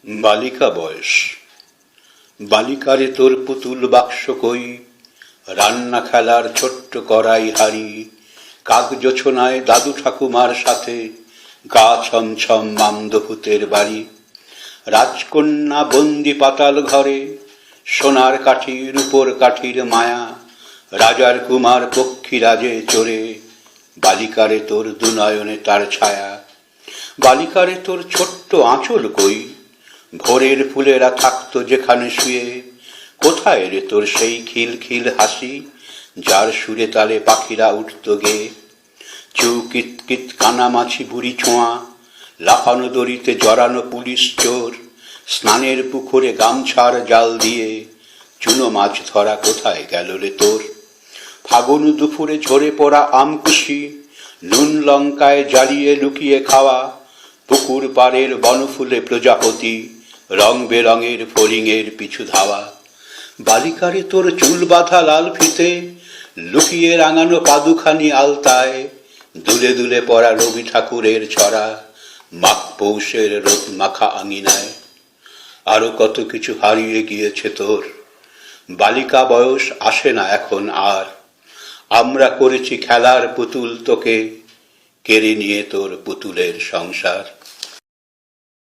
বালিকা বয়স। বালিকারে তোর পুতুল বাক্স কই, রান্না খেলার ছোট্ট কড়াই হাড়ি, কাক জোছনায় দাদু ঠাকুমার সাথে গা ছমছম মামদভূতের বাড়ি। রাজকন্যা বন্দি পাতাল ঘরে, সোনার কাঠি রূপোর কাঠির মায়া, রাজার কুমার পক্ষীরাজে চড়ে, বালিকারে তোর দুনয়নে তার ছায়া। বালিকারে তোর ছোট্ট আঁচল কই, ভোরের ফুলেরা থাকতো যেখানে শুয়ে, কোথায় রে তোর সেই খিলখিল হাসি, যার সুরে তালে পাখিরা উঠত গে। চৌকিত কিত কানামাছি বুড়ি ছোঁয়া, লাফানো দড়িতে জড়ানো পুলিশ চোর, স্নানের পুকুরে গামছার জাল দিয়ে চুনো মাছ ধরা কোথায় গেল রে তোর। ফাগুন দুপুরে ঝরে পড়া আমকুশি, নুন লঙ্কায় জ্বালিয়ে লুকিয়ে খাওয়া, পুকুর পাড়ের বনফুলে প্রজাপতি, রং বেরঙের ফড়িংয়ের পিছু ধাওয়া। বালিকারে তোর চুল বাঁধা লাল ফিতে, লুকিয়ে রাঙানো পাদুখানি আলতায়, দুলে দুলে পড়া রবি ঠাকুরের ছড়া, মাঘ পৌষের রোদ মাখা আঙিনায়। আরো কত কিছু হারিয়ে গিয়েছে তোর, বালিকা বয়স আসে না এখন আর। আমরা করেছি খেলার পুতুল তোকে, কেড়ে নিয়ে তোর পুতুলের সংসার।